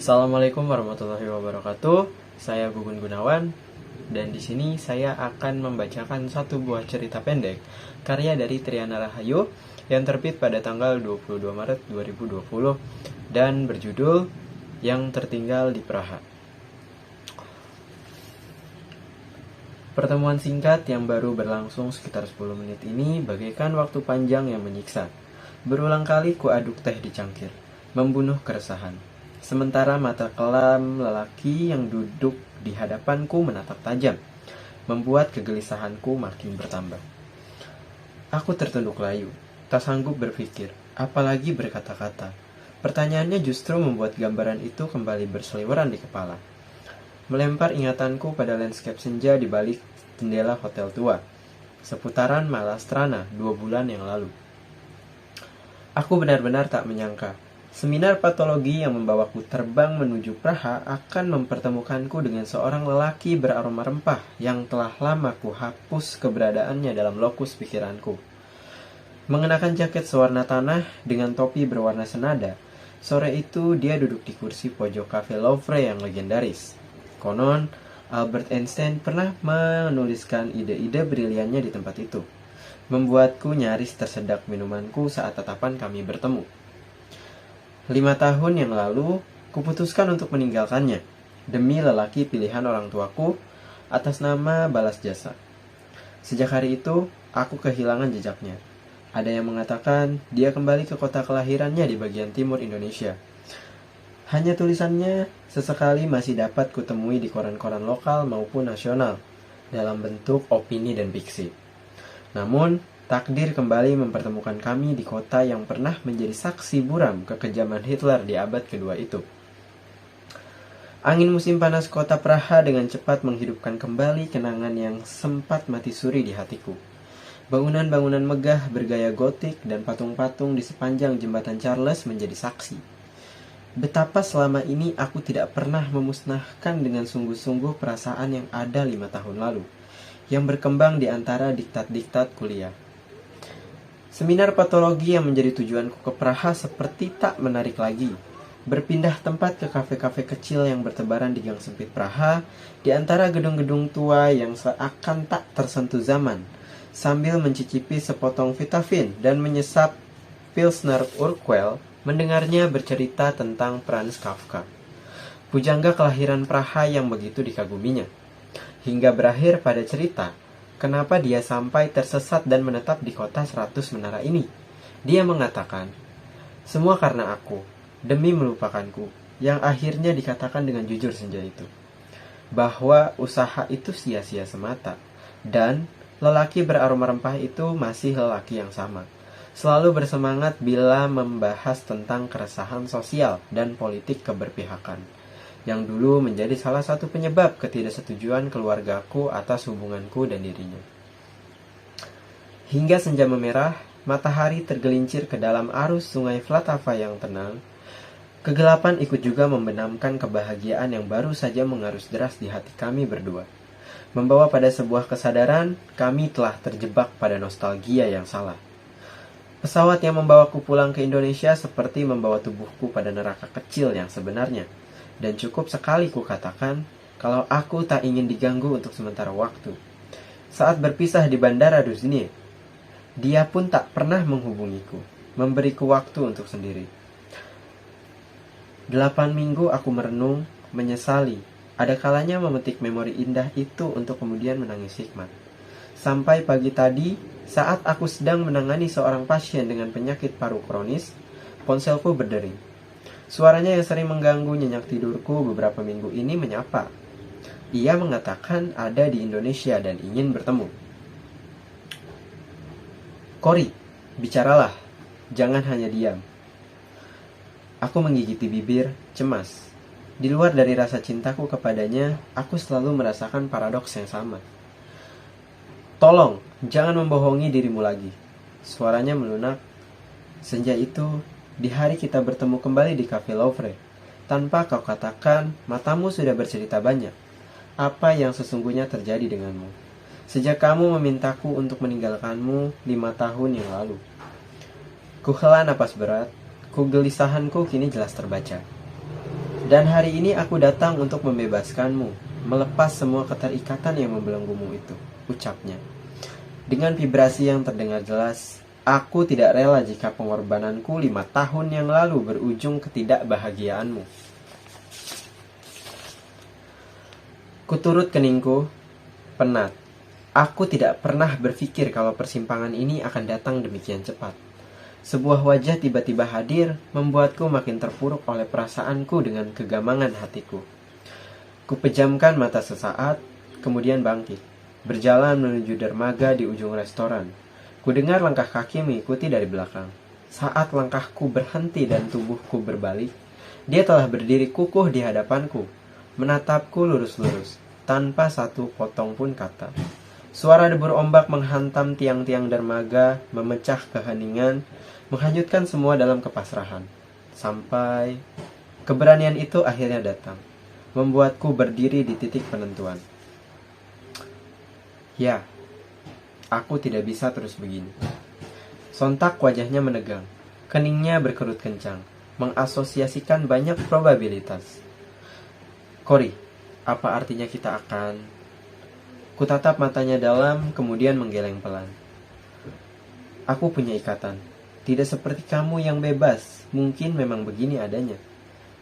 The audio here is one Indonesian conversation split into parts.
Assalamualaikum warahmatullahi wabarakatuh. Saya Gugun Gunawan dan di sini saya akan membacakan satu buah cerita pendek karya dari Triana Rahayu yang terbit pada tanggal 22 Maret 2020 dan berjudul Yang Tertinggal di Praha. Pertemuan singkat yang baru berlangsung sekitar 10 menit ini bagaikan waktu panjang yang menyiksa. Berulang kali kuaduk teh di cangkir, membunuh keresahan. Sementara mata kelam lelaki yang duduk di hadapanku menatap tajam, membuat kegelisahanku makin bertambah. Aku tertunduk layu, tak sanggup berpikir, apalagi berkata-kata. Pertanyaannya justru membuat gambaran itu kembali berseliweran di kepala. Melempar ingatanku pada landscape senja di balik jendela hotel tua, seputaran Malastrana 2 bulan yang lalu. Aku benar-benar tak menyangka seminar patologi yang membawaku terbang menuju Praha akan mempertemukanku dengan seorang lelaki beraroma rempah yang telah lama ku hapus keberadaannya dalam lokus pikiranku. Mengenakan jaket sewarna tanah dengan topi berwarna senada, sore itu dia duduk di kursi pojok cafe Louvre yang legendaris. Konon, Albert Einstein pernah menuliskan ide-ide briliannya di tempat itu, membuatku nyaris tersedak minumanku saat tatapan kami bertemu. 5 tahun yang lalu, kuputuskan untuk meninggalkannya, demi lelaki pilihan orang tuaku, atas nama balas jasa. Sejak hari itu, aku kehilangan jejaknya. Ada yang mengatakan, dia kembali ke kota kelahirannya di bagian timur Indonesia. Hanya tulisannya sesekali masih dapat kutemui di koran-koran lokal maupun nasional, dalam bentuk opini dan fiksi. Namun, takdir kembali mempertemukan kami di kota yang pernah menjadi saksi buram kekejaman Hitler di abad kedua itu. Angin musim panas kota Praha dengan cepat menghidupkan kembali kenangan yang sempat mati suri di hatiku. Bangunan-bangunan megah bergaya gotik dan patung-patung di sepanjang jembatan Charles menjadi saksi. Betapa selama ini aku tidak pernah memusnahkan dengan sungguh-sungguh perasaan yang ada 5 tahun lalu, yang berkembang di antara diktat-diktat kuliah. Seminar patologi yang menjadi tujuanku ke Praha seperti tak menarik lagi. Berpindah tempat ke kafe-kafe kecil yang bertebaran di gang sempit Praha, di antara gedung-gedung tua yang seakan tak tersentuh zaman, sambil mencicipi sepotong Vitavin dan menyesap Pilsner Urquell, mendengarnya bercerita tentang Franz Kafka, pujangga kelahiran Praha yang begitu dikaguminya. Hingga berakhir pada cerita, kenapa dia sampai tersesat dan menetap di kota 100 menara ini. Dia mengatakan, semua karena aku, demi melupakanku, yang akhirnya dikatakan dengan jujur senja itu. Bahwa usaha itu sia-sia semata, dan lelaki beraroma rempah itu masih lelaki yang sama. Selalu bersemangat bila membahas tentang keresahan sosial dan politik keberpihakan, yang dulu menjadi salah satu penyebab ketidaksetujuan keluargaku atas hubunganku dan dirinya. Hingga senja memerah, matahari tergelincir ke dalam arus sungai Vltava yang tenang. Kegelapan ikut juga membenamkan kebahagiaan yang baru saja mengarus deras di hati kami berdua. Membawa pada sebuah kesadaran, kami telah terjebak pada nostalgia yang salah. Pesawat yang membawaku pulang ke Indonesia seperti membawa tubuhku pada neraka kecil yang sebenarnya. Dan cukup sekali ku katakan kalau aku tak ingin diganggu untuk sementara waktu. Saat berpisah di Bandara Duzhny, dia pun tak pernah menghubungiku, memberiku waktu untuk sendiri. 8 minggu aku merenung, menyesali, ada kalanya memetik memori indah itu untuk kemudian menangis hikmat. Sampai pagi tadi, saat aku sedang menangani seorang pasien dengan penyakit paru kronis, ponselku berdering. Suaranya yang sering mengganggu nyenyak tidurku beberapa minggu ini menyapa. Ia mengatakan ada di Indonesia dan ingin bertemu. Kori, bicaralah, jangan hanya diam. Aku menggigiti bibir, cemas. Di luar dari rasa cintaku kepadanya, aku selalu merasakan paradoks yang sama. Tolong, jangan membohongi dirimu lagi. Suaranya melunak. Senja itu, di hari kita bertemu kembali di Cafe Louvre, tanpa kau katakan, matamu sudah bercerita banyak. Apa yang sesungguhnya terjadi denganmu sejak kamu memintaku untuk meninggalkanmu 5 tahun yang lalu. Ku hela napas berat, kegelisahanku kini jelas terbaca. Dan hari ini aku datang untuk membebaskanmu, melepas semua keterikatan yang membelenggumu itu, ucapnya. Dengan vibrasi yang terdengar jelas, aku tidak rela jika pengorbananku 5 tahun yang lalu berujung ketidakbahagiaanmu. Kuturut keningku, penat. Aku tidak pernah berpikir kalau persimpangan ini akan datang demikian cepat. Sebuah wajah tiba-tiba hadir, membuatku makin terpuruk oleh perasaanku dengan kegamangan hatiku. Kupejamkan mata sesaat, kemudian bangkit, berjalan menuju dermaga di ujung restoran. Kudengar langkah kaki mengikuti dari belakang. Saat langkahku berhenti dan tubuhku berbalik, dia telah berdiri kukuh di hadapanku, menatapku lurus-lurus, tanpa satu potong pun kata. Suara debur ombak menghantam tiang-tiang dermaga, memecah keheningan, menghanyutkan semua dalam kepasrahan. Sampai keberanian itu akhirnya datang, membuatku berdiri di titik penentuan. Ya, aku tidak bisa terus begini. Sontak wajahnya menegang, keningnya berkerut kencang, mengasosiasikan banyak probabilitas. Cory, apa artinya kita akan... Kutatap matanya dalam, kemudian menggeleng pelan. Aku punya ikatan. Tidak seperti kamu yang bebas, mungkin memang begini adanya.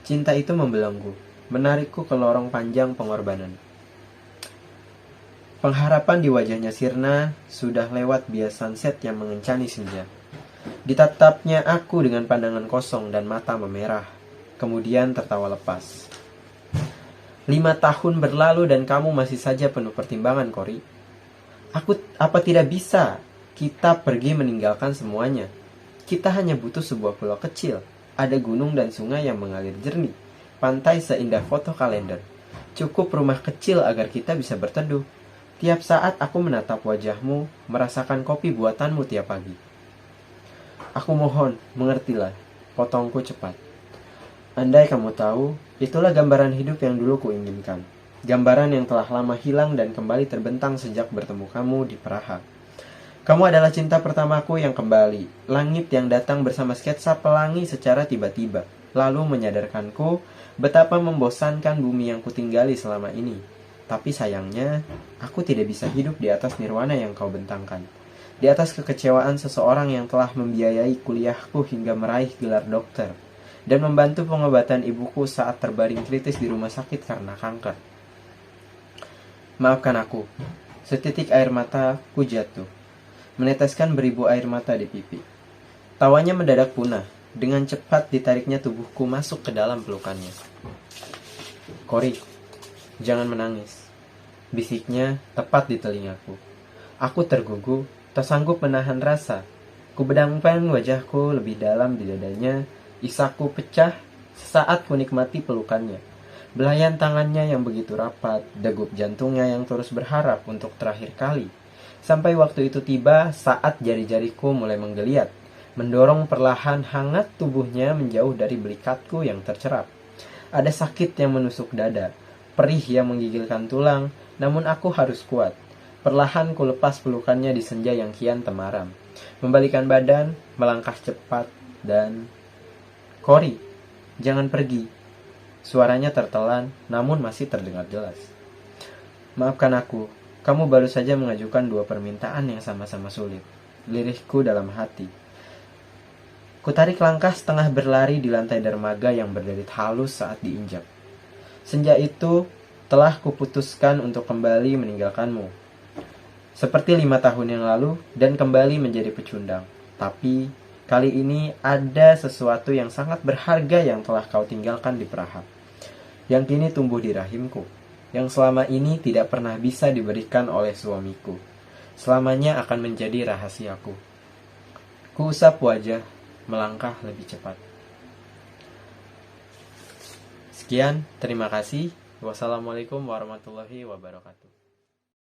Cinta itu membelenggu, menarikku ke lorong panjang pengorbanan. Pengharapan di wajahnya sirna sudah lewat bias sunset yang mengencani senja. Ditatapnya aku dengan pandangan kosong dan mata memerah, kemudian tertawa lepas. 5 tahun berlalu dan kamu masih saja penuh pertimbangan, Cory. Apa tidak bisa kita pergi meninggalkan semuanya? Kita hanya butuh sebuah pulau kecil. Ada gunung dan sungai yang mengalir jernih. Pantai seindah foto kalender. Cukup rumah kecil agar kita bisa berteduh. Tiap saat aku menatap wajahmu, merasakan kopi buatanmu tiap pagi. Aku mohon, mengertilah. Potongku cepat. Andai kamu tahu, itulah gambaran hidup yang dulu kuinginkan. Gambaran yang telah lama hilang dan kembali terbentang sejak bertemu kamu di Praha. Kamu adalah cinta pertamaku yang kembali, langit yang datang bersama sketsa pelangi secara tiba-tiba, lalu menyadarkanku betapa membosankan bumi yang kutinggali selama ini. Tapi sayangnya, aku tidak bisa hidup di atas nirwana yang kau bentangkan. Di atas kekecewaan seseorang yang telah membiayai kuliahku hingga meraih gelar dokter, dan membantu pengobatan ibuku saat terbaring kritis di rumah sakit karena kanker. Maafkan aku, setitik air mataku jatuh, meneteskan beribu air mata di pipi. Tawanya mendadak punah, dengan cepat ditariknya tubuhku masuk ke dalam pelukannya. Cory, jangan menangis, bisiknya tepat di telingaku. Aku tergugu, tak sanggup menahan rasa. Kubedangkan wajahku lebih dalam di dadanya, isaku pecah saat kunikmati pelukannya. Belayan tangannya yang begitu rapat, degup jantungnya yang terus berharap untuk terakhir kali. Sampai waktu itu tiba saat jari-jariku mulai menggeliat, mendorong perlahan hangat tubuhnya menjauh dari belikatku yang tercerap. Ada sakit yang menusuk dada, perih yang menggigilkan tulang, namun aku harus kuat. Perlahan ku lepas pelukannya di senja yang kian temaram. Membalikan badan, melangkah cepat, dan... Cory, jangan pergi. Suaranya tertelan, namun masih terdengar jelas. Maafkan aku, kamu baru saja mengajukan 2 permintaan yang sama-sama sulit. Lirihku dalam hati. Kutarik langkah setengah berlari di lantai dermaga yang berderit halus saat diinjak. Senja itu telah kuputuskan untuk kembali meninggalkanmu. Seperti 5 tahun yang lalu dan kembali menjadi pecundang. Tapi kali ini ada sesuatu yang sangat berharga yang telah kau tinggalkan di Praha. Yang kini tumbuh di rahimku. Yang selama ini tidak pernah bisa diberikan oleh suamiku. Selamanya akan menjadi rahasiaku. Kuusap wajah, melangkah lebih cepat. Sekian, terima kasih. Wassalamualaikum warahmatullahi wabarakatuh.